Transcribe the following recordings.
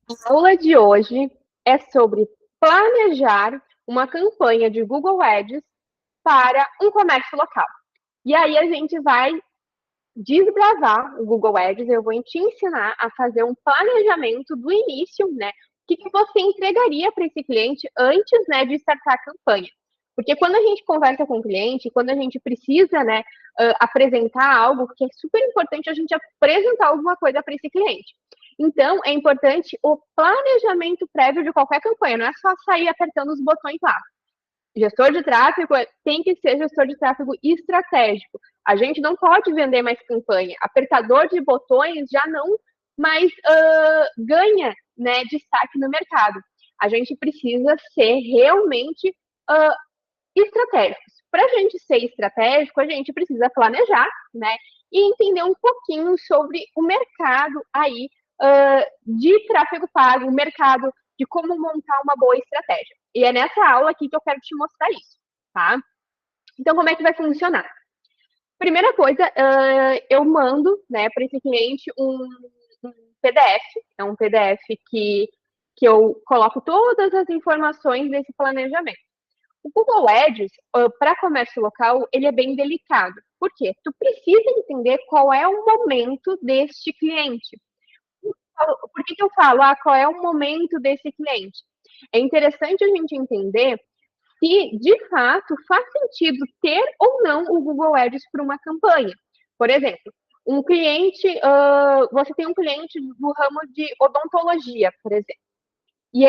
A aula de hoje é sobre planejar uma campanha de Google Ads para um comércio local. E aí a gente vai desbravar o Google Ads, eu vou te ensinar a fazer um planejamento do início, né? O que você entregaria para esse cliente antes, né, de startar a campanha. Porque quando a gente conversa com o cliente, quando a gente precisa, né, apresentar algo, que é super importante a gente apresentar alguma coisa para esse cliente. Então, é importante o planejamento prévio de qualquer campanha, não é só sair apertando os botões lá. Gestor de tráfego tem que ser gestor de tráfego estratégico. A gente não pode vender mais campanha. Apertador de botões já não mais ganha, né, destaque no mercado. A gente precisa ser realmente estratégicos. Para a gente ser estratégico, a gente precisa planejar, né, e entender um pouquinho sobre o mercado aí de tráfego pago, o mercado de como montar uma boa estratégia. E é nessa aula aqui que eu quero te mostrar isso, tá? Então, como é que vai funcionar? Primeira coisa, eu mando, né, para esse cliente um PDF, é um PDF que eu coloco todas as informações desse planejamento. O Google Ads, para comércio local, ele é bem delicado. Por quê? Tu precisa entender qual é o momento deste cliente. Por que eu falo, qual é o momento desse cliente? É interessante a gente entender se, de fato, faz sentido ter ou não o Google Ads para uma campanha. Por exemplo, um cliente, você tem um cliente do ramo de odontologia, por exemplo. E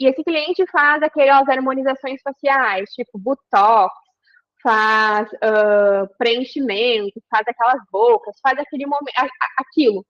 esse cliente faz aquelas harmonizações faciais, tipo Botox, faz preenchimento, faz aquelas bocas, faz aquele momento, aquilo.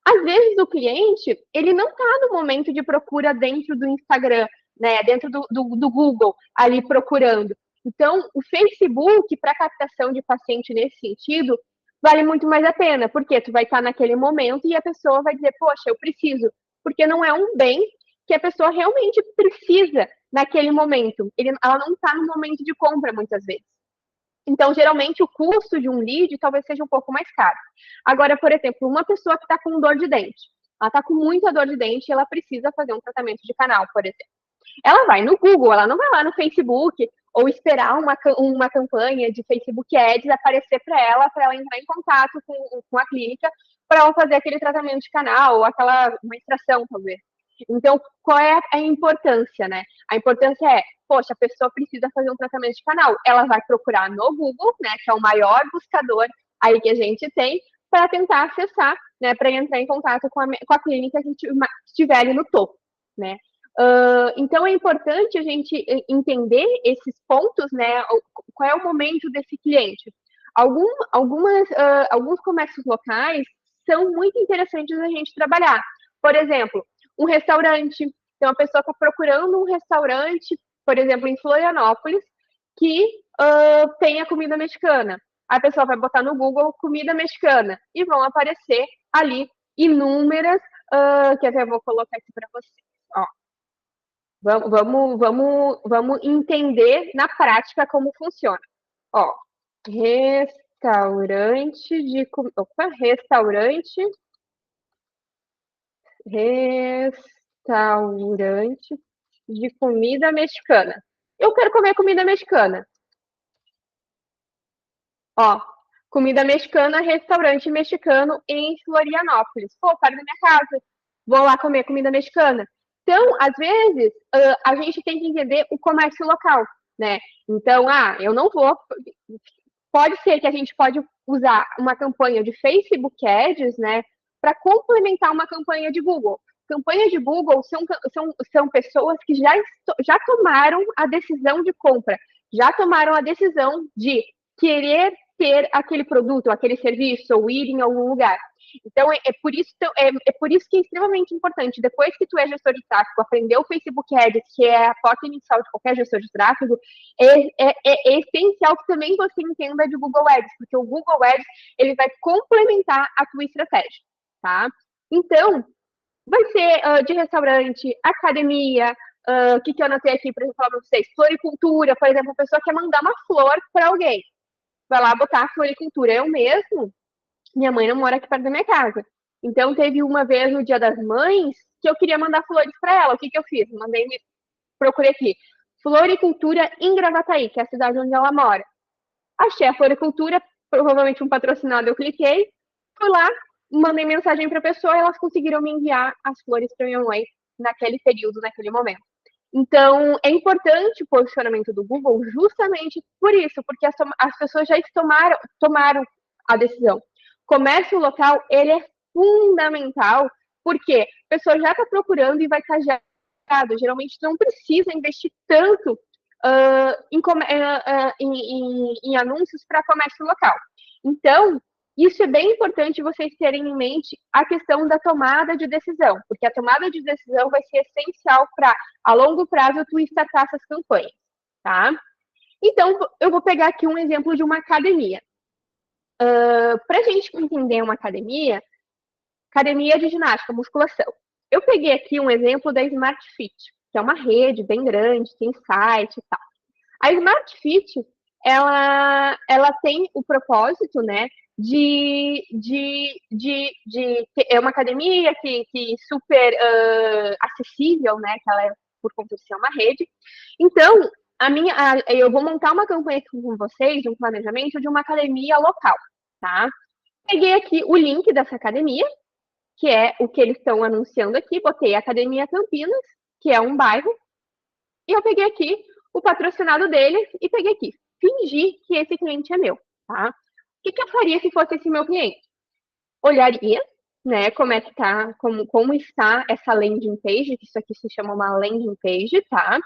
Às vezes o cliente, ele não está no momento de procura dentro do Instagram, né, dentro do Google, ali procurando. Então, o Facebook, para captação de paciente nesse sentido, vale muito mais a pena, porque tu vai estar naquele momento e a pessoa vai dizer, poxa, eu preciso, porque não é um bem que a pessoa realmente precisa naquele momento. Ela não está no momento de compra, muitas vezes. Então, geralmente, o custo de um lead talvez seja um pouco mais caro. Agora, por exemplo, uma pessoa que está com dor de dente, ela está com muita dor de dente e ela precisa fazer um tratamento de canal, por exemplo. Ela vai no Google, ela não vai lá no Facebook ou esperar uma campanha de Facebook Ads aparecer para ela entrar em contato com a clínica para ela fazer aquele tratamento de canal ou uma extração, talvez. Então, qual é a importância, né? A importância é, poxa, a pessoa precisa fazer um tratamento de canal. Ela vai procurar no Google, né, que é o maior buscador aí que a gente tem, para tentar acessar, né, para entrar em contato com a clínica que estiver ali no topo, né? Então, é importante a gente entender esses pontos, né? Qual é o momento desse cliente. Alguns comércios locais são muito interessantes a gente trabalhar. Por exemplo, um restaurante. Então, a pessoa está procurando um restaurante, por exemplo, em Florianópolis, que tenha comida mexicana. A pessoa vai botar no Google comida mexicana e vão aparecer ali inúmeras, que até vou colocar aqui para vocês. Ó, vamos entender na prática como funciona. Ó, restaurante de opa, restaurante de comida mexicana. Eu quero comer comida mexicana. Ó, comida mexicana, restaurante mexicano em Florianópolis. Pô, perto da minha casa. Vou lá comer comida mexicana. Então, às vezes, a gente tem que entender o comércio local, né? Então, eu não vou. Pode ser que a gente pode usar uma campanha de Facebook Ads, né, para complementar uma campanha de Google. Campanhas de Google são pessoas que já tomaram a decisão de compra, já tomaram a decisão de querer ter aquele produto, aquele serviço, ou ir em algum lugar. Então, é por isso que é extremamente importante, depois que tu é gestor de tráfego, aprender o Facebook Ads, que é a porta inicial de qualquer gestor de tráfego, é essencial que também você entenda de Google Ads, porque o Google Ads, ele vai complementar a tua estratégia, tá? Então, vai ser de restaurante, academia, o que eu anotei aqui para falar para vocês? Floricultura, por exemplo, a pessoa quer mandar uma flor para alguém. Vai lá botar a floricultura. Eu mesmo, minha mãe não mora aqui perto da minha casa. Então, teve uma vez no Dia das Mães que eu queria mandar flores para ela. O que eu fiz? Procurei aqui, Floricultura em Gravataí, que é a cidade onde ela mora. Achei a floricultura, provavelmente um patrocinado, eu cliquei, fui lá, mandei mensagem para a pessoa e elas conseguiram me enviar as flores para minha mãe naquele período, naquele momento. Então, é importante o posicionamento do Google justamente por isso, porque as pessoas já tomaram a decisão. Comércio local, ele é fundamental, porque a pessoa já está procurando e vai estar gerado. Geralmente, não precisa investir tanto em anúncios para comércio local. Então, isso é bem importante vocês terem em mente a questão da tomada de decisão, porque a tomada de decisão vai ser essencial para, a longo prazo, tu startar essas campanhas, tá? Então, eu vou pegar aqui um exemplo de uma academia. Para a gente entender uma academia de ginástica, musculação. Eu peguei aqui um exemplo da Smart Fit, que é uma rede bem grande, tem site e tal. A Smart Fit, ela tem o propósito, né, é uma academia que super acessível, né, que ela é por conta de ser uma rede. Então, eu vou montar uma campanha com vocês, um planejamento de uma academia local, tá? Peguei aqui o link dessa academia, que é o que eles estão anunciando aqui, botei Academia Campinas, que é um bairro, e eu peguei aqui o patrocinado deles e peguei aqui, fingir que esse cliente é meu, tá? O que eu faria se fosse esse meu cliente? Olharia, né, como é que tá, como está essa landing page, que isso aqui se chama uma landing page, tá?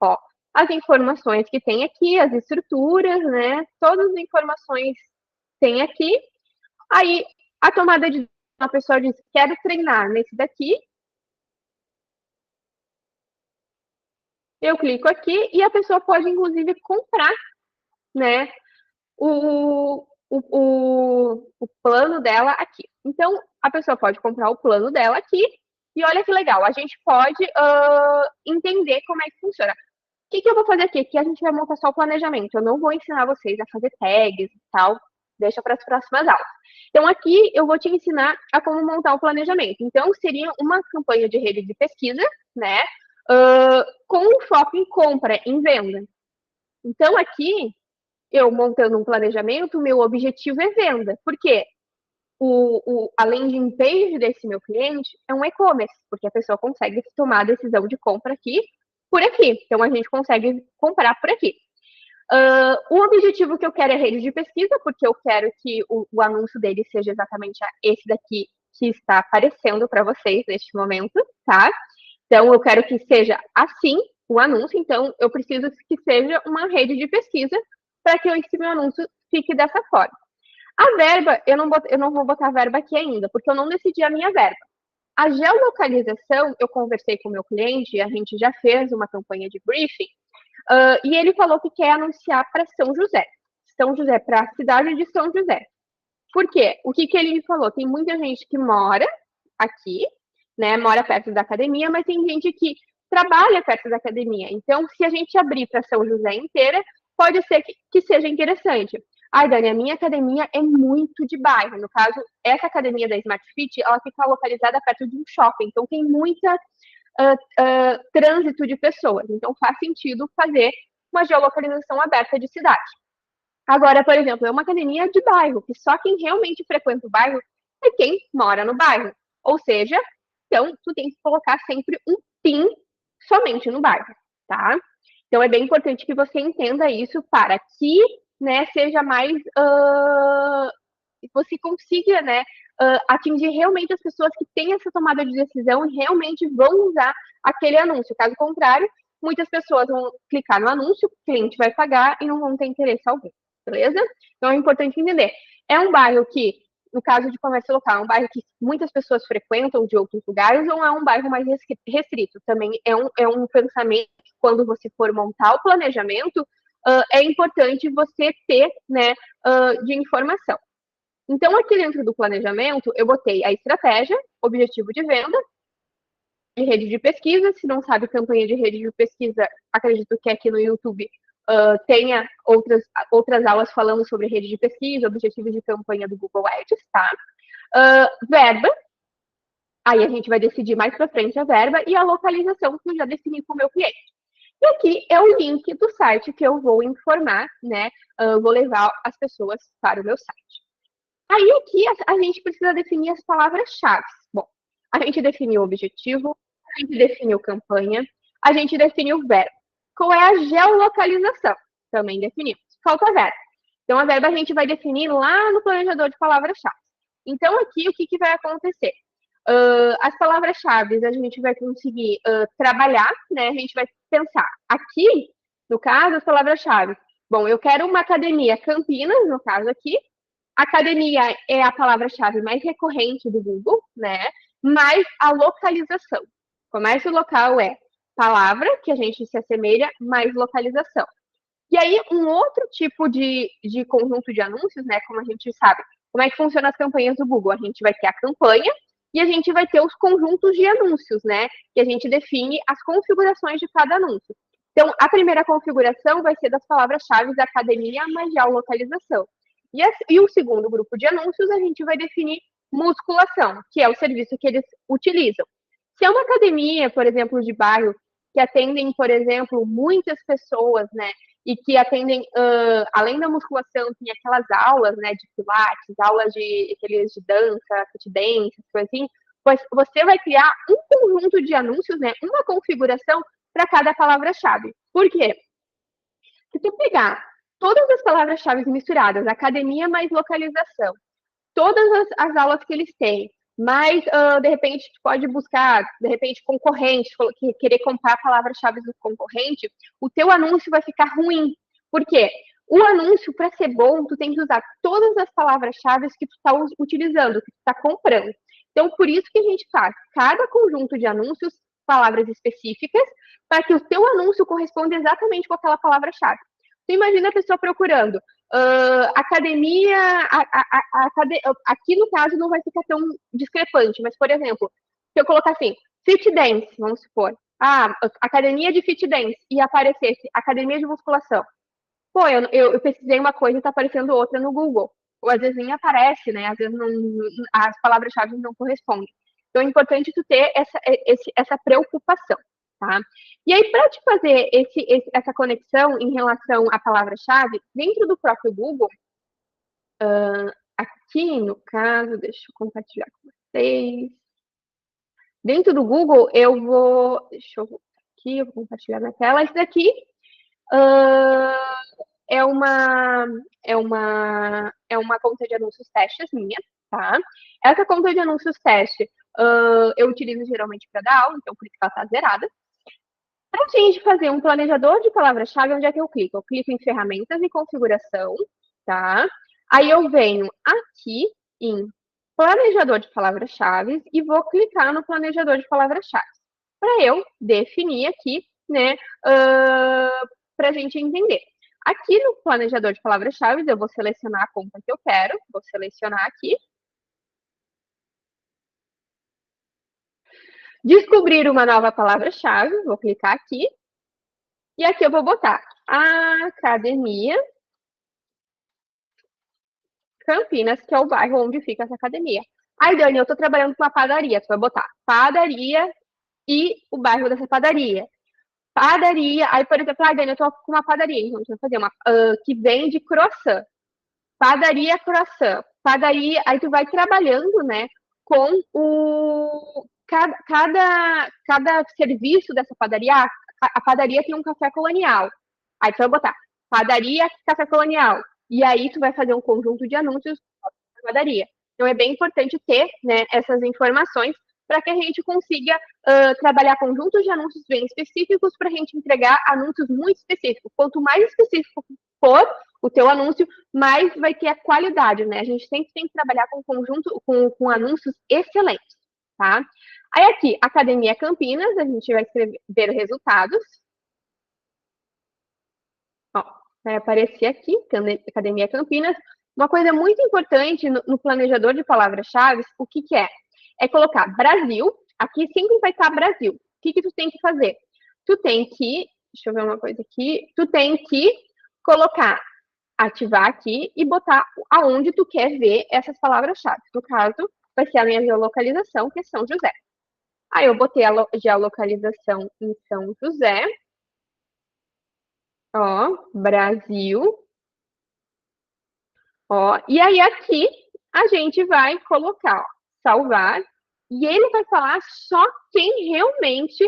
Ó, as informações que tem aqui, as estruturas, né, todas as informações tem aqui. Aí, a tomada de uma pessoa diz, quero treinar nesse daqui, eu clico aqui e a pessoa pode, inclusive, comprar, né, o plano dela aqui. Então, a pessoa pode comprar o plano dela aqui e olha que legal, a gente pode entender como é que funciona. O que eu vou fazer aqui? Aqui a gente vai montar só o planejamento. Eu não vou ensinar vocês a fazer tags e tal, deixa para as próximas aulas. Então, aqui eu vou te ensinar a como montar o planejamento. Então, seria uma campanha de rede de pesquisa, né? Com foco em compra, em venda. Então, aqui, eu montando um planejamento, meu objetivo é venda. Por quê? A landing page desse meu cliente é um e-commerce, porque a pessoa consegue tomar a decisão de compra aqui, por aqui. Então, a gente consegue comprar por aqui. O objetivo que eu quero é rede de pesquisa, porque eu quero que o anúncio dele seja exatamente esse daqui que está aparecendo para vocês neste momento, tá? Então, eu quero que seja assim o anúncio, então eu preciso que seja uma rede de pesquisa para que esse meu anúncio fique dessa forma. A verba, eu não vou botar verba aqui ainda, porque eu não decidi a minha verba. A geolocalização, eu conversei com o meu cliente, a gente já fez uma campanha de briefing, e ele falou que quer anunciar para São José. São José, para a cidade de São José. Por quê? O que ele me falou? Tem muita gente que mora aqui, né? Mora perto da academia, mas tem gente que trabalha perto da academia. Então, se a gente abrir para São José inteira, pode ser que seja interessante. Ai, Dani, a minha academia é muito de bairro. No caso, essa academia da Smart Fit, ela fica localizada perto de um shopping. Então, tem muita trânsito de pessoas. Então, faz sentido fazer uma geolocalização aberta de cidade. Agora, por exemplo, é uma academia de bairro, que só quem realmente frequenta o bairro é quem mora no bairro. Ou seja, então, tu tem que colocar sempre um PIN somente no bairro, tá? Então, é bem importante que você entenda isso para que, né, seja mais... você consiga, né, atingir realmente as pessoas que têm essa tomada de decisão e realmente vão usar aquele anúncio. Caso contrário, muitas pessoas vão clicar no anúncio, o cliente vai pagar e não vão ter interesse algum, beleza? Então, é importante entender. É um bairro que, no caso de comércio local, é um bairro que muitas pessoas frequentam de outros lugares ou é um bairro mais restrito? Também é um pensamento que, quando você for montar o planejamento, é importante você ter, né, de informação. Então, aqui dentro do planejamento, eu botei a estratégia, objetivo de venda, de rede de pesquisa. Se não sabe campanha de rede de pesquisa, acredito que aqui no YouTube tenha outras aulas falando sobre rede de pesquisa, objetivos de campanha do Google Ads, tá? Verba, Aí a gente vai decidir mais para frente a verba e a localização que eu já defini com o meu cliente. E aqui é o link do site que eu vou informar, né? Vou levar as pessoas para o meu site. Aí aqui a gente precisa definir as palavras-chave. Bom, a gente definiu o objetivo, a gente definiu campanha, a gente definiu verbo. Qual é a geolocalização? Também definimos. Falta a verba. Então, a verba a gente vai definir lá no planejador de palavras-chave. Então, aqui, o que vai acontecer? As palavras-chave a gente vai conseguir trabalhar, né? A gente vai pensar. Aqui, no caso, as palavras-chave. Bom, eu quero uma academia Campinas, no caso aqui. Academia é a palavra-chave mais recorrente do Google, né? Mais a localização. Comércio local é palavra, que a gente se assemelha, mais localização. E aí, um outro tipo de conjunto de anúncios, né? Como a gente sabe, como é que funcionam as campanhas do Google? A gente vai ter a campanha e a gente vai ter os conjuntos de anúncios, né? Que a gente define as configurações de cada anúncio. Então, a primeira configuração vai ser das palavras-chave da academia mais geolocalização. E o segundo grupo de anúncios, a gente vai definir musculação, que é o serviço que eles utilizam. Se é uma academia, por exemplo, de bairro, que atendem, por exemplo, muitas pessoas, né? E que atendem, além da musculação, tem aquelas aulas, né, de pilates, aulas de dança, fit dance, coisa assim, pois você vai criar um conjunto de anúncios, né, uma configuração para cada palavra-chave. Por quê? Se você pegar todas as palavras-chave misturadas, academia mais localização, todas as aulas que eles têm, mas, de repente, tu pode buscar, de repente, concorrente, querer comprar palavras-chave do concorrente, o teu anúncio vai ficar ruim. Por quê? O anúncio, para ser bom, tu tem que usar todas as palavras-chave que tu está utilizando, que tu está comprando. Então, por isso que a gente faz cada conjunto de anúncios, palavras específicas, para que o teu anúncio corresponda exatamente com aquela palavra-chave. Você imagina a pessoa procurando academia, aqui no caso não vai ficar tão discrepante, mas, por exemplo, se eu colocar assim, fit dance, vamos supor, academia de fit dance, e aparecesse academia de musculação. Pô, eu pesquisei uma coisa e está aparecendo outra no Google. Ou às vezes nem aparece, né? Às vezes as palavras-chave não correspondem. Então é importante tu ter essa preocupação, tá? E aí, para te fazer essa conexão em relação à palavra-chave, dentro do próprio Google, aqui no caso, deixa eu compartilhar com vocês. Dentro do Google, deixa eu voltar aqui, eu vou compartilhar na tela. Isso daqui é uma conta de anúncios testes minha, tá? Essa conta de anúncios teste eu utilizo geralmente para dar aula, então por isso que ela está zerada. Para a gente fazer um planejador de palavra-chave, onde é que eu clico? Eu clico em ferramentas e configuração, tá? Aí eu venho aqui em planejador de palavras-chave e vou clicar no planejador de palavras-chave. Para eu definir aqui, né, para a gente entender. Aqui no planejador de palavras-chave, eu vou selecionar a conta que eu quero, vou selecionar aqui. Descobrir uma nova palavra-chave, vou clicar aqui. E aqui eu vou botar academia Campinas, que é o bairro onde fica essa academia. Aí, Dani, eu estou trabalhando com uma padaria. Tu vai botar padaria e o bairro dessa padaria. Padaria, aí, por exemplo, Dani, eu estou com uma padaria. Então, a gente vai fazer uma que vende croissant. Padaria croissant. Padaria, aí tu vai trabalhando, né, com cada serviço dessa padaria. A padaria tem um café colonial. Aí tu vai botar padaria, café colonial. E aí tu vai fazer um conjunto de anúncios da padaria. Então é bem importante ter, né, essas informações para que a gente consiga trabalhar conjuntos de anúncios bem específicos para a gente entregar anúncios muito específicos. Quanto mais específico for o teu anúncio, mais vai ter a qualidade, né? A gente sempre tem que trabalhar com anúncios excelentes, tá? Aí aqui, Academia Campinas, a gente vai ver resultados. Ó, vai aparecer aqui, Academia Campinas. Uma coisa muito importante no planejador de palavras-chave, o que é? É colocar Brasil, aqui sempre vai estar Brasil. O que tu tem que fazer? Tu tem que, deixa eu ver uma coisa aqui, tu tem que colocar, ativar aqui e botar aonde tu quer ver essas palavras-chave. No caso, vai ser a minha geolocalização, que é São José. Aí eu botei a geolocalização em São José. Ó, Brasil. Ó, e aí aqui a gente vai colocar, ó, salvar, e ele vai falar só quem realmente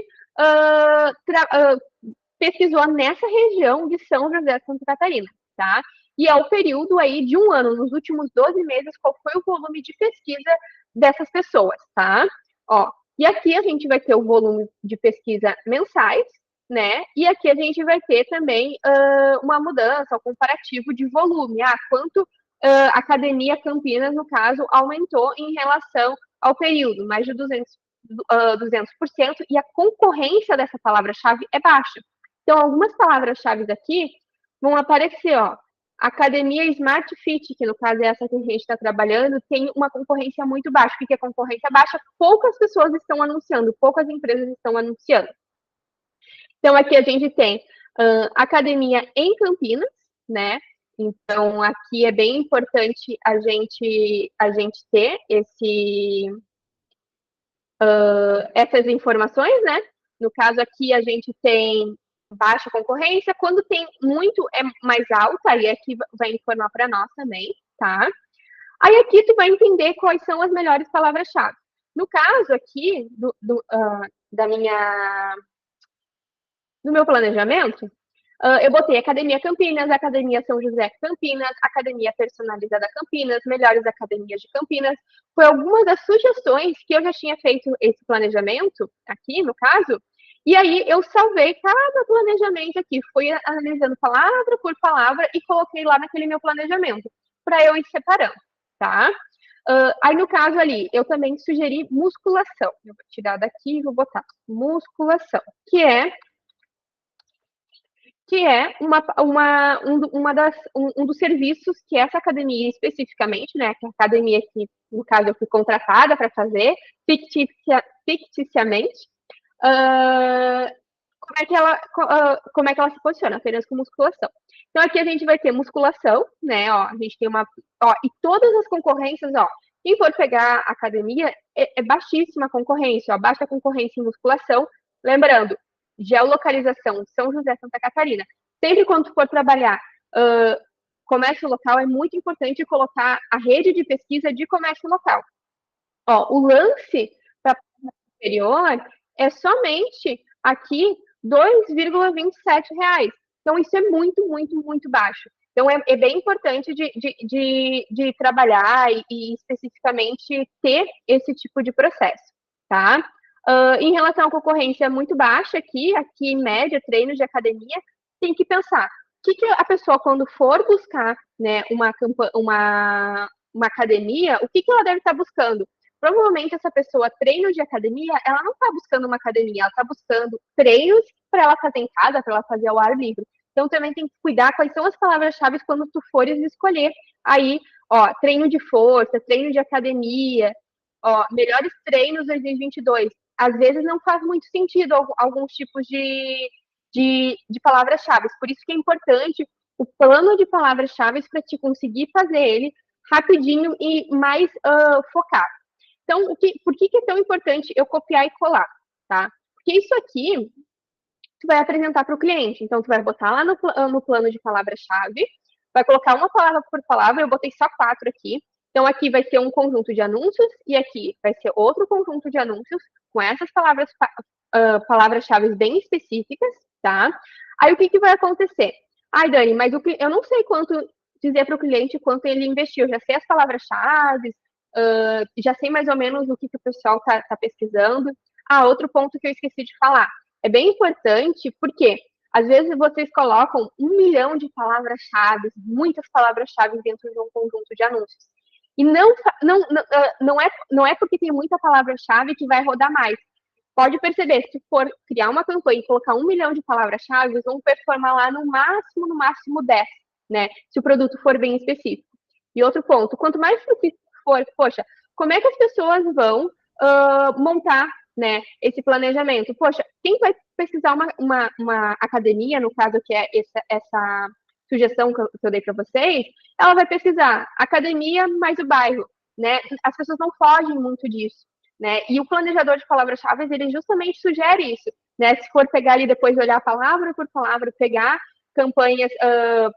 pesquisou nessa região de São José de Santa Catarina, tá? E é o período aí de um ano, nos últimos 12 meses, qual foi o volume de pesquisa dessas pessoas, tá? Ó, e aqui a gente vai ter o volume de pesquisa mensais, né? E aqui a gente vai ter também uma mudança, um comparativo de volume. Ah, quanto a Academia Campinas, no caso, aumentou em relação ao período, mais de 200%, e a concorrência dessa palavra-chave é baixa. Então, algumas palavras-chave aqui vão aparecer, ó. Academia Smart Fit, que no caso é essa que a gente está trabalhando, tem uma concorrência muito baixa. O que é concorrência baixa? Poucas pessoas estão anunciando, poucas empresas estão anunciando. Então, aqui a gente tem academia em Campinas, né? Então, aqui é bem importante a gente ter essas informações, né? No caso aqui, a gente tem baixa concorrência. Quando tem muito, é mais alta, aí aqui vai informar para nós também, tá? Aí aqui tu vai entender quais são as melhores palavras-chave. No caso aqui, do meu planejamento, eu botei Academia Campinas, Academia São José Campinas, Academia Personalizada Campinas, Melhores Academias de Campinas. Foi algumas das sugestões que eu já tinha feito esse planejamento, aqui no caso, e aí eu salvei cada planejamento aqui, fui analisando palavra por palavra e coloquei lá naquele meu planejamento, para eu ir separando, tá? Aí no caso ali, eu também sugeri musculação. Eu vou tirar daqui e vou botar musculação, que é um dos serviços que essa academia especificamente, né, que é a academia que, no caso, eu fui contratada para fazer, ficticiamente, como é que ela se posiciona? Apenas com musculação. Então, aqui a gente vai ter musculação, né, ó, a gente tem e todas as concorrências, ó, quem for pegar a academia, é baixíssima a concorrência, ó, baixa concorrência em musculação, lembrando, geolocalização, São José, Santa Catarina. Sempre quando for trabalhar comércio local, é muito importante colocar a rede de pesquisa de comércio local. Ó, o lance para a superior é somente aqui R$2,27. Então, isso é muito, muito, muito baixo. Então, é bem importante de trabalhar e especificamente ter esse tipo de processo, tá? Em relação à concorrência muito baixa aqui em média, treinos de academia, tem que pensar, o que a pessoa, quando for buscar, né, uma academia, o que ela deve estar buscando? Provavelmente essa pessoa, treinos de academia, ela não está buscando uma academia, ela está buscando treinos para ela fazer em casa, para ela fazer ao ar livre. Então, também tem que cuidar quais são as palavras-chave quando tu fores escolher aí, ó, treino de força, treino de academia, ó, melhores treinos 2022. Às vezes não faz muito sentido alguns tipos de palavras-chave. Por isso que é importante o plano de palavras-chave para te conseguir fazer ele rapidinho e mais focado. Então, por que é tão importante eu copiar e colar, tá? Porque isso aqui tu vai apresentar para o cliente. Então, tu vai botar lá no plano de palavra-chave, vai colocar uma palavra por palavra, eu botei só 4 aqui. Então, aqui vai ser um conjunto de anúncios e aqui vai ser outro conjunto de anúncios com essas palavras-chave bem específicas, tá? Aí, o que vai acontecer? Ai, Dani, mas eu não sei quanto dizer para o cliente quanto ele investiu. Eu já sei as palavras-chave, já sei mais ou menos o que o pessoal tá pesquisando. Ah, outro ponto que eu esqueci de falar. É bem importante porque, às vezes, vocês colocam 1 milhão de palavras-chave, muitas palavras-chave dentro de um conjunto de anúncios. E não é porque tem muita palavra-chave que vai rodar mais. Pode perceber, se for criar uma campanha e colocar 1 milhão de palavras-chave, vão performar lá no máximo 10, né? Se o produto for bem específico. E outro ponto, quanto mais específico for, poxa, como é que as pessoas vão montar, né, esse planejamento? Poxa, quem vai pesquisar uma academia, no caso que é essa sugestão que eu dei para vocês, ela vai pesquisar academia mais o bairro. né? As pessoas não fogem muito disso, né? E o planejador de palavras-chave, ele justamente sugere isso, né? Se for pegar ali depois, olhar palavra por palavra, pegar campanhas,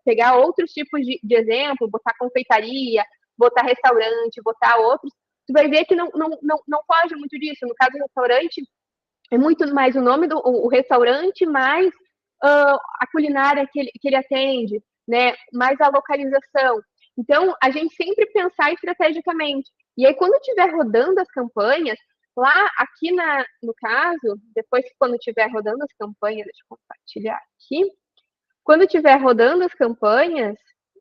pegar outros tipos de exemplo, botar confeitaria, botar restaurante, botar outros, tu vai ver que não foge muito disso. No caso do restaurante, é muito mais o nome do o restaurante, mais a culinária que ele atende, né? Mais a localização. Então, a gente sempre pensar estrategicamente. E aí, quando estiver rodando as campanhas, lá, aqui no caso, depois, quando estiver rodando as campanhas, deixa eu compartilhar aqui. Quando estiver rodando as campanhas,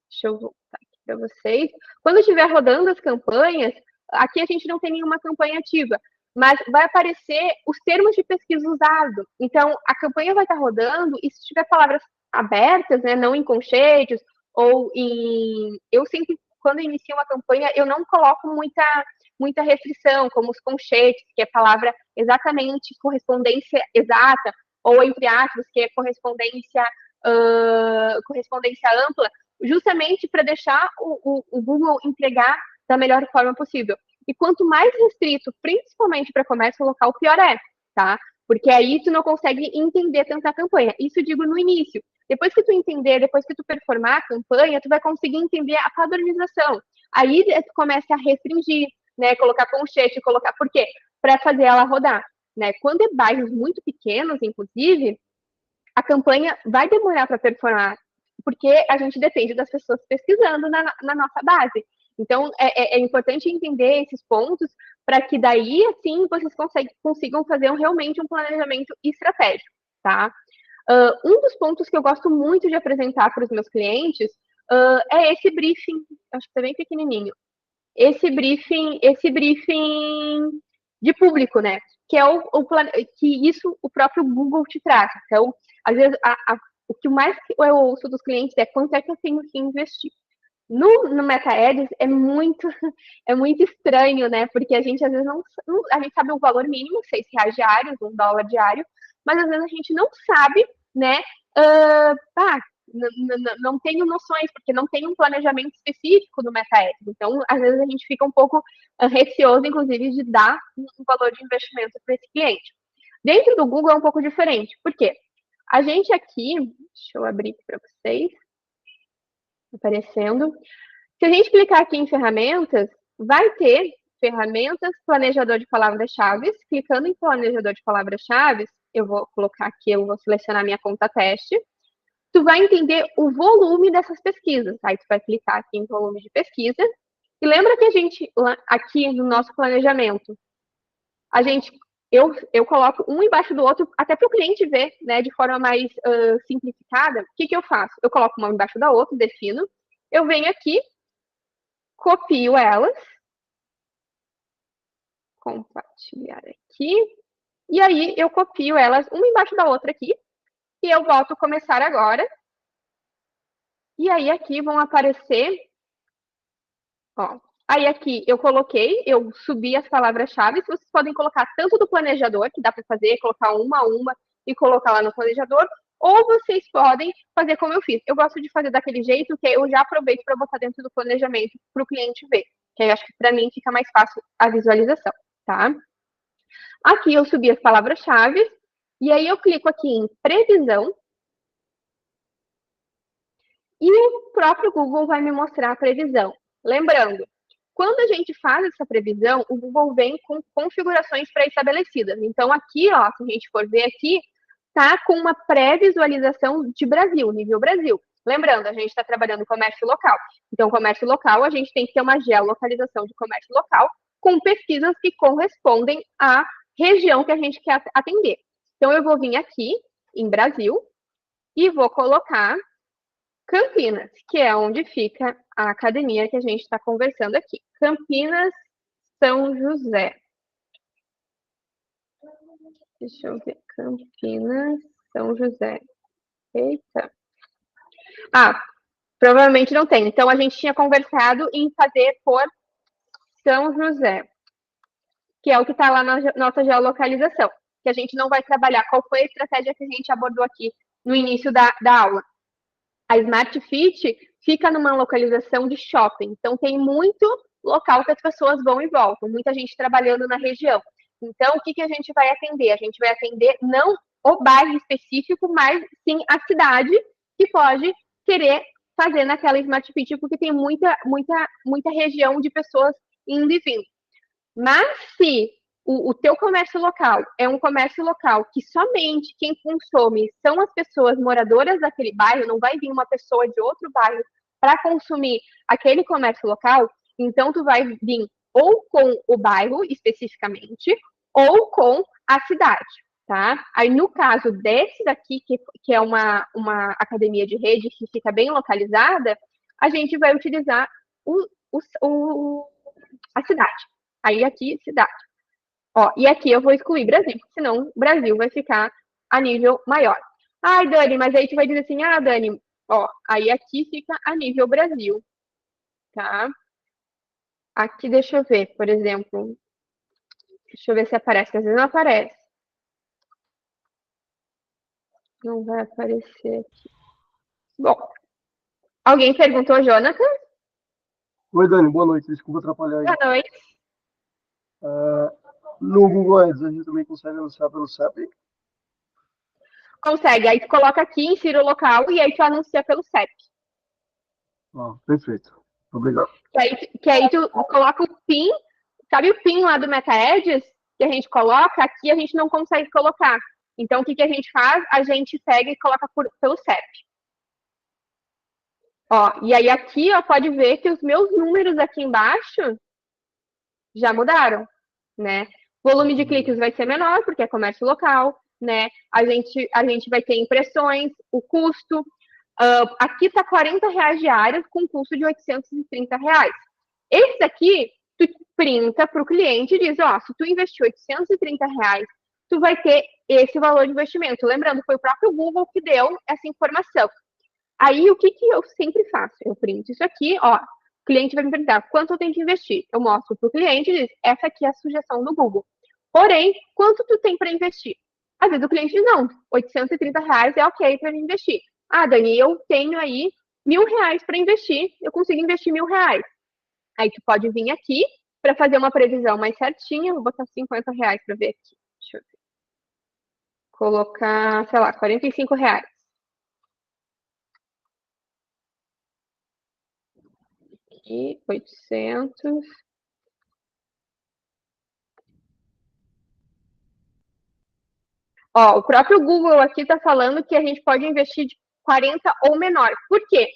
deixa eu voltar aqui para vocês. Quando estiver rodando as campanhas, aqui a gente não tem nenhuma campanha ativa, mas vai aparecer os termos de pesquisa usados. Então, a campanha vai estar rodando e se tiver palavras abertas, né, não em conchetes, ou em... Eu sempre, quando inicio uma campanha, eu não coloco muita restrição, como os conchetes, que é palavra exatamente correspondência exata, ou entre aspas, que é correspondência ampla, justamente para deixar o Google entregar da melhor forma possível. E quanto mais restrito, principalmente para comércio local, pior é, tá? Porque aí tu não consegue entender tanta campanha. Isso eu digo no início. Depois que tu entender, depois que tu performar a campanha, tu vai conseguir entender a padronização. Aí tu começa a restringir, né? Colocar conchete, colocar... Por quê? Para fazer ela rodar, né? Quando é bairros muito pequenos, inclusive, a campanha vai demorar para performar, porque a gente depende das pessoas pesquisando na nossa base. Então, é importante entender esses pontos para que daí, assim, vocês consigam fazer realmente um planejamento estratégico, tá? Um dos pontos que eu gosto muito de apresentar para os meus clientes é esse briefing, acho que está bem pequenininho, esse briefing de público, né? Que é que isso o próprio Google te traz. Então, às vezes, o que mais eu ouço dos clientes é quanto é que eu tenho que investir. No Meta Ads é muito estranho, né? Porque a gente às vezes a gente sabe o valor mínimo, R$6 diários, $1 diário, mas às vezes a gente não sabe, né? Não tenho noções, porque não tem um planejamento específico do Meta Ads. Então, às vezes a gente fica um pouco receoso, inclusive, de dar um valor de investimento para esse cliente. Dentro do Google é um pouco diferente. Por quê? A gente aqui, deixa eu abrir aqui para vocês, aparecendo. Se a gente clicar aqui em ferramentas, vai ter ferramentas, planejador de palavras-chave. Clicando em planejador de palavras-chave, eu vou colocar aqui, eu vou selecionar minha conta teste. Tu vai entender o volume dessas pesquisas. Aí tu vai clicar aqui em volume de pesquisa. E lembra que a gente, aqui no nosso planejamento, eu coloco um embaixo do outro, até para o cliente ver, né, de forma mais simplificada. O que eu faço? Eu coloco uma embaixo da outra, defino. Eu venho aqui, copio elas, compartilhar aqui, e aí eu copio elas uma embaixo da outra aqui, e eu boto começar agora, e aí aqui vão aparecer, ó, aí aqui eu subi as palavras-chave, vocês podem colocar tanto do planejador, que dá para fazer, colocar uma a uma e colocar lá no planejador, ou vocês podem fazer como eu fiz. Eu gosto de fazer daquele jeito que eu já aproveito para botar dentro do planejamento para o cliente ver, que eu acho que para mim fica mais fácil a visualização, tá? Aqui eu subi as palavras-chave, e aí eu clico aqui em previsão, e o próprio Google vai me mostrar a previsão. Lembrando, quando a gente faz essa previsão, o Google vem com configurações pré-estabelecidas. Então, aqui, ó, se a gente for ver aqui, tá com uma pré-visualização de Brasil, nível Brasil. Lembrando, a gente está trabalhando comércio local. Então, comércio local, a gente tem que ter uma geolocalização de comércio local com pesquisas que correspondem à região que a gente quer atender. Então, eu vou vir aqui em Brasil e vou colocar Campinas, que é onde fica a academia que a gente está conversando aqui. Campinas, São José. Deixa eu ver. Campinas, São José. Eita. Provavelmente não tem. Então, a gente tinha conversado em fazer por São José, que é o que está lá na nossa geolocalização, que a gente não vai trabalhar. Qual foi a estratégia que a gente abordou aqui no início da aula? A Smart Fit fica numa localização de shopping. Então, tem muito local que as pessoas vão e voltam, muita gente trabalhando na região. Então, o que a gente vai atender? A gente vai atender não o bairro específico, mas sim a cidade que pode querer fazer naquela Smart Fit, porque tem muita região de pessoas indo e vindo. Mas se o teu comércio local é um comércio local que somente quem consome são as pessoas moradoras daquele bairro, não vai vir uma pessoa de outro bairro para consumir aquele comércio local, então tu vai vir ou com o bairro especificamente, ou com a cidade, tá? Aí no caso desse daqui, que é uma academia de rede que fica bem localizada, a gente vai utilizar a cidade. Aí aqui, cidade. Ó, e aqui eu vou excluir Brasil, senão o Brasil vai ficar a nível maior. Ai, Dani, mas aí tu vai dizer assim, ah, Dani, ó, aí aqui fica a nível Brasil, tá? Aqui, deixa eu ver, por exemplo, deixa eu ver se aparece, que às vezes não aparece. Não vai aparecer aqui. Bom, alguém perguntou, Jonathan? Oi, Dani, boa noite. Desculpa atrapalhar aí. Boa noite. No Google Ads, a gente também consegue anunciar pelo CEP? Consegue, aí tu coloca aqui, insira o local e aí tu anuncia pelo CEP. Perfeito. Obrigado. Que aí tu coloca o PIN, sabe o PIN lá do MetaEdges que a gente coloca? Aqui a gente não consegue colocar. Então, o que a gente faz? A gente pega e coloca pelo CEP. Ó, e aí aqui, ó, pode ver que os meus números aqui embaixo já mudaram, né? O volume de cliques vai ser menor, porque é comércio local, né? A gente vai ter impressões, o custo. Aqui tá R$40 diários com custo de R$830. Esse daqui, tu printa para o cliente e diz, ó, se tu investir R$830, tu vai ter esse valor de investimento. Lembrando, foi o próprio Google que deu essa informação. Aí, o que eu sempre faço? Eu printo isso aqui, ó, o cliente vai me perguntar quanto eu tenho que investir. Eu mostro para o cliente e diz, essa aqui é a sugestão do Google. Porém, quanto tu tem para investir? Às vezes o cliente diz, não, R$830 é ok para investir. Ah, Dani, eu tenho aí R$1.000 para investir, eu consigo investir R$1.000. Aí tu pode vir aqui para fazer uma previsão mais certinha. Vou botar R$50 para ver aqui. Deixa eu ver. Colocar, sei lá, R$45. Aqui, 800. Ó, o próprio Google aqui está falando que a gente pode investir de 40 ou menor. Por quê?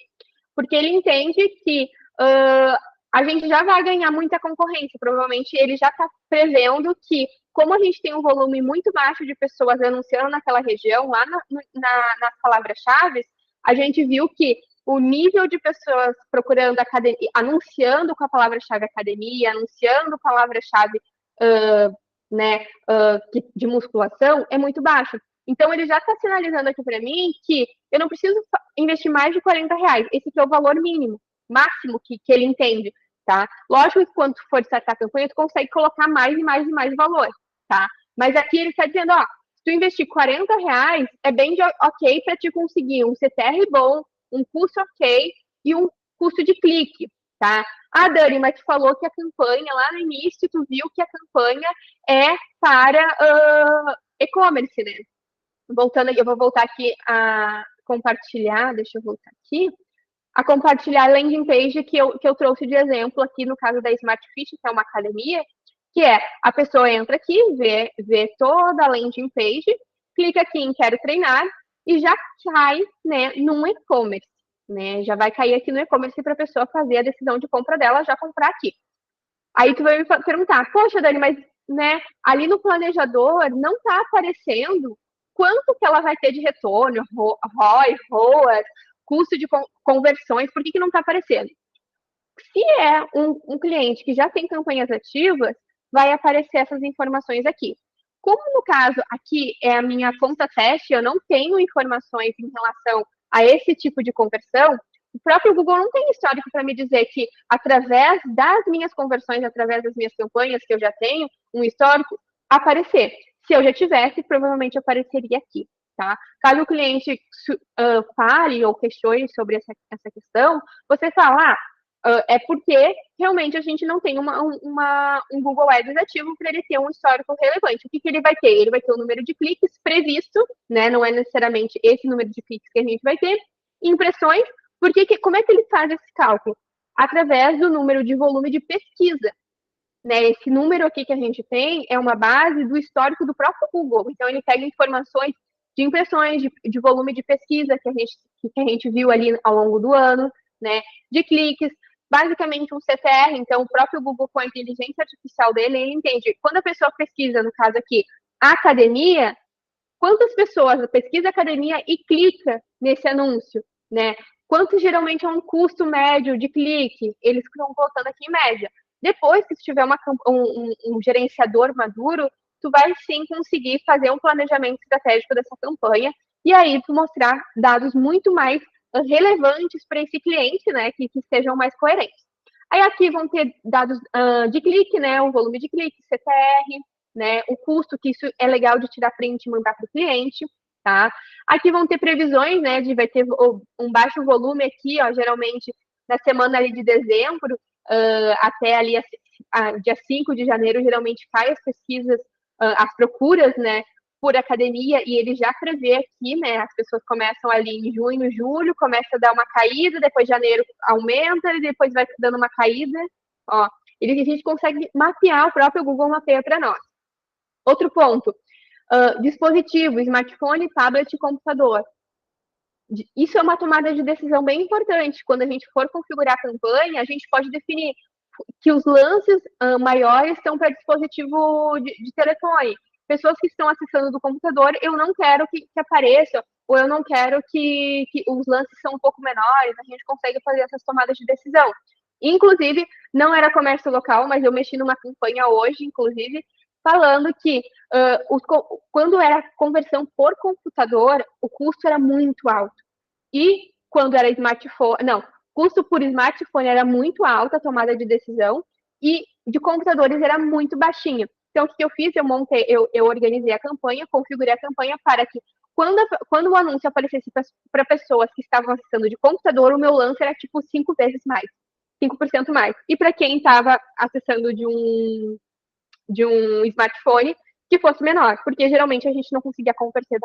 Porque ele entende que a gente já vai ganhar muita concorrência. Provavelmente ele já está prevendo que, como a gente tem um volume muito baixo de pessoas anunciando naquela região, lá nas palavras-chave, a gente viu que o nível de pessoas procurando academia, anunciando com a palavra-chave academia, anunciando palavra-chave né, de musculação é muito baixo. Então, ele já está sinalizando aqui para mim que eu não preciso investir mais de R$40. Esse aqui é o valor mínimo, máximo que ele entende, tá? Lógico que quando for startar a campanha, tu consegue colocar mais e mais e mais valor, tá? Mas aqui ele está dizendo, ó, se tu investir R$40, é bem ok para te conseguir um CTR bom, um custo ok e um custo de clique, tá? Ah, Dani, mas tu falou que a campanha, lá no início, tu viu que a campanha é para e-commerce, né? Voltando aqui, eu vou voltar aqui a compartilhar, deixa eu voltar aqui, a compartilhar a landing page que eu trouxe de exemplo aqui no caso da Smart Fit, que é uma academia, que é, a pessoa entra aqui, vê toda a landing page, clica aqui em quero treinar e já cai, né, num e-commerce, né, já vai cair aqui no e-commerce para a pessoa fazer a decisão de compra dela, já comprar aqui. Aí tu vai me perguntar, poxa, Dani, mas, né, ali no planejador não está aparecendo quanto que ela vai ter de retorno, ROI, ROAS, custo de conversões, por que não está aparecendo? Se é um cliente que já tem campanhas ativas, vai aparecer essas informações aqui. Como no caso aqui é a minha conta teste, eu não tenho informações em relação a esse tipo de conversão, o próprio Google não tem histórico para me dizer que, através das minhas conversões, através das minhas campanhas que eu já tenho, um histórico, aparecer. Se eu já tivesse, provavelmente apareceria aqui, tá? Caso o cliente fale ou questione sobre essa questão, você fala, É porque realmente a gente não tem um Google Ads ativo para ele ter um histórico relevante. O que ele vai ter? Ele vai ter o número de cliques previsto, né? Não é necessariamente esse número de cliques que a gente vai ter. Impressões, porque como é que ele faz esse cálculo? Através do número de volume de pesquisa. Né, esse número aqui que a gente tem é uma base do histórico do próprio Google. Então, ele pega informações de impressões, de volume de pesquisa que a gente viu ali ao longo do ano, né, de cliques, basicamente um CTR. Então, o próprio Google, com a inteligência artificial dele, ele entende. Quando a pessoa pesquisa, no caso aqui, academia, quantas pessoas pesquisa academia e clica nesse anúncio, né? Quanto geralmente é um custo médio de clique? Eles estão colocando aqui em média. Depois, se tiver um gerenciador maduro, tu vai sim conseguir fazer um planejamento estratégico dessa campanha e aí tu mostrar dados muito mais relevantes para esse cliente, né? Que sejam mais coerentes. Aí aqui vão ter dados de clique, né? O volume de clique, CTR, né? O custo, que isso é legal de tirar print e mandar para o cliente, tá? Aqui vão ter previsões, né? Vai ter um baixo volume aqui, ó, geralmente na semana ali de dezembro, até ali dia 5 de janeiro, geralmente cai as pesquisas, as procuras, né? Por academia, e ele já prevê aqui, né? As pessoas começam ali em junho, julho, começa a dar uma caída, depois janeiro aumenta, e depois vai dando uma caída, ó. A gente consegue mapear, o próprio Google mapeia para nós. Outro ponto, dispositivo, smartphone, tablet e computador. Isso é uma tomada de decisão bem importante. Quando a gente for configurar a campanha, a gente pode definir que os lances maiores estão para dispositivo de telefone. Pessoas que estão acessando do computador, eu não quero que apareça, ou eu não quero que os lances são um pouco menores, a gente consegue fazer essas tomadas de decisão. Inclusive, não era comércio local, mas eu mexi numa campanha hoje, inclusive, falando que quando era conversão por computador, o custo era muito alto. E quando era smartphone, não, custo por smartphone era muito alto a tomada de decisão e de computadores era muito baixinho. Então, o que eu fiz? Eu organizei a campanha, configurei a campanha para que quando o anúncio aparecesse para pessoas que estavam acessando de computador, o meu lance era tipo 5 vezes mais, 5% mais. E para quem estava acessando de um smartphone, que fosse menor, porque geralmente a gente não conseguia converter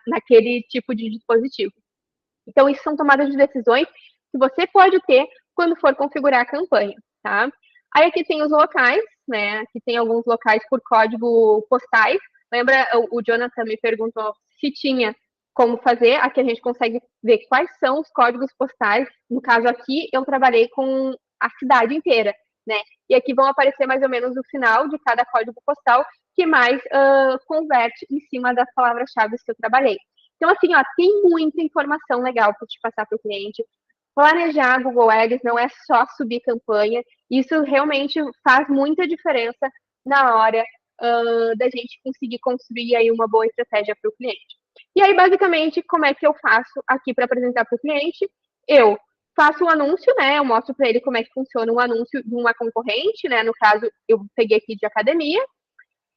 naquele tipo de dispositivo. Então, isso são tomadas de decisões que você pode ter quando for configurar a campanha, tá? Aí aqui tem os locais, né? Aqui tem alguns locais por código postais. Lembra, o Jonathan me perguntou se tinha como fazer. Aqui a gente consegue ver quais são os códigos postais. No caso aqui, eu trabalhei com a cidade inteira, né? E aqui vão aparecer mais ou menos o final de cada código postal que mais converte em cima das palavras-chave que eu trabalhei. Então, assim, ó, tem muita informação legal para te passar para o cliente. Planejar Google Ads não é só subir campanha. Isso realmente faz muita diferença na hora da gente conseguir construir aí uma boa estratégia para o cliente. E aí, basicamente, como é que eu faço aqui para apresentar para o cliente? Eu faço um anúncio, né? Eu mostro para ele como é que funciona um anúncio de uma concorrente, né? No caso, eu peguei aqui de academia.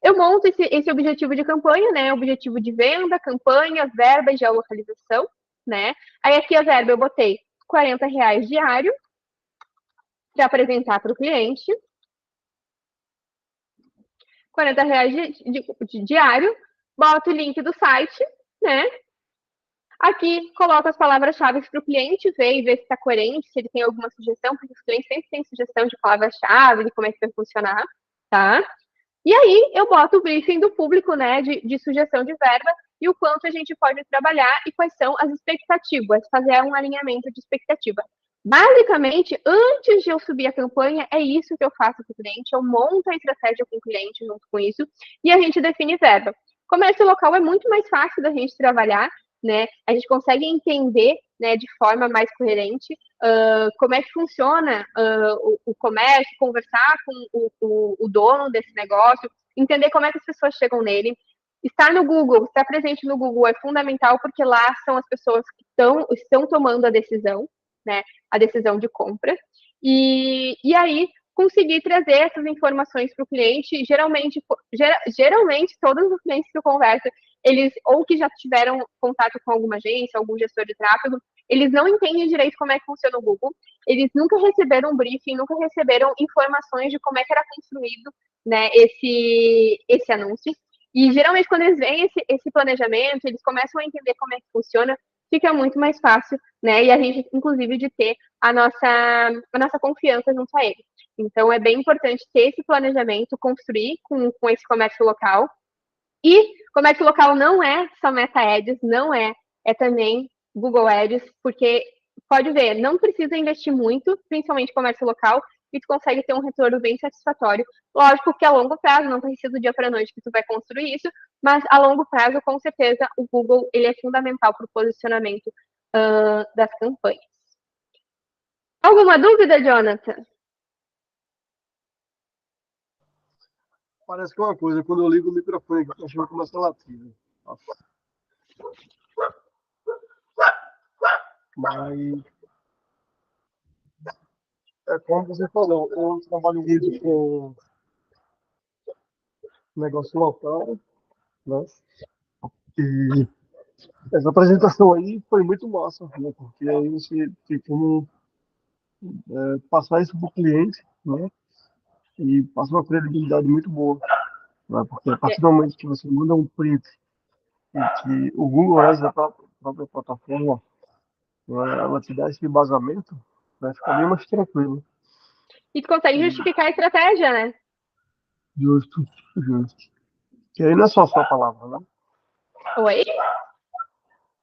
Eu monto esse objetivo de campanha, né? Objetivo de venda, campanha, verba e geolocalização, né? Aí aqui a verba eu botei R$40 diário para apresentar para o cliente. R$40 de diário, boto o link do site, né? Aqui coloco as palavras-chave para o cliente ver e ver se está coerente, se ele tem alguma sugestão, porque os clientes sempre têm sugestão de palavra-chave, de como é que vai funcionar, tá? E aí eu boto o briefing do público, né, de sugestão de verba e o quanto a gente pode trabalhar e quais são as expectativas, fazer um alinhamento de expectativa. Basicamente, antes de eu subir a campanha, é isso que eu faço com o cliente, eu monto a estratégia com o cliente junto com isso e a gente define verba. Comércio local é muito mais fácil da gente trabalhar, né? A gente consegue entender, né, de forma mais coerente como é que funciona o comércio, conversar com o dono desse negócio, entender como é que as pessoas chegam nele. Estar no Google, estar presente no Google é fundamental porque lá são as pessoas que estão tomando a decisão, né, a decisão de compra. E aí, conseguir trazer essas informações para o cliente. Geralmente, todos os clientes que eu converso, eles ou que já tiveram contato com alguma agência, algum gestor de tráfego, eles não entendem direito como é que funciona o Google, eles nunca receberam um briefing, nunca receberam informações de como é que era construído, né, esse anúncio. E geralmente, quando eles veem esse planejamento, eles começam a entender como é que funciona, fica muito mais fácil, né? E a gente, inclusive, de ter a nossa confiança junto a ele. Então, é bem importante ter esse planejamento, construir com esse comércio local. E comércio local não é só Meta Ads, não é também Google Ads, porque pode ver, não precisa investir muito, principalmente comércio local, e tu consegue ter um retorno bem satisfatório. Lógico que a longo prazo, não vai ser do dia para a noite que tu vai construir isso, mas a longo prazo, com certeza, o Google ele é fundamental para o posicionamento das campanhas. Alguma dúvida, Jonathan? Parece que é uma coisa, quando eu ligo o microfone, o cachorro começa a latir. Né? Mas, é como você falou, eu trabalho muito com negócio local, né? E essa apresentação aí foi muito massa, né? Porque aí você tem como passar isso para o cliente, né? E passa uma credibilidade muito boa, né? Porque a partir do momento que você manda um print e que o Google Ads, a própria plataforma, né, ela te dá esse embasamento, vai ficar bem mais tranquilo. E tu consegue justificar a estratégia, né? Justo, justo. Que aí não é só a sua palavra, né? Oi?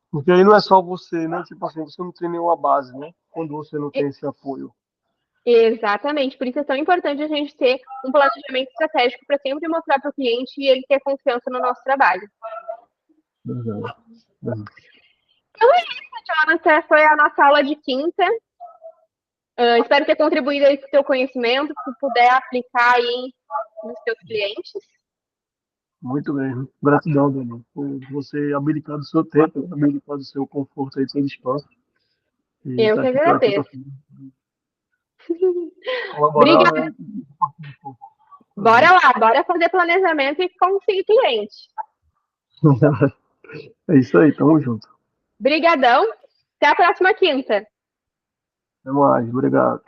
Porque aí não é só você, né? Tipo assim, você não tem nenhuma base, né? Quando você não tem esse apoio. Exatamente, por isso é tão importante a gente ter um planejamento estratégico para sempre mostrar para o cliente e ele ter confiança no nosso trabalho. Uhum. Uhum. Então é isso, Jonathan. Foi a nossa aula de quinta. Espero ter contribuído aí com o teu conhecimento, se puder aplicar aí nos teus clientes. Muito bem. Gratidão, Dani, por você abdicar do seu tempo, abdicar do seu conforto aí, do seu descanso. E Eu tá que aqui para agradeço. colaborar, Obrigada. né? Bora lá, bora fazer planejamento e conseguir cliente. É isso aí, tamo junto. Brigadão. Até a próxima quinta. Até mais, obrigado.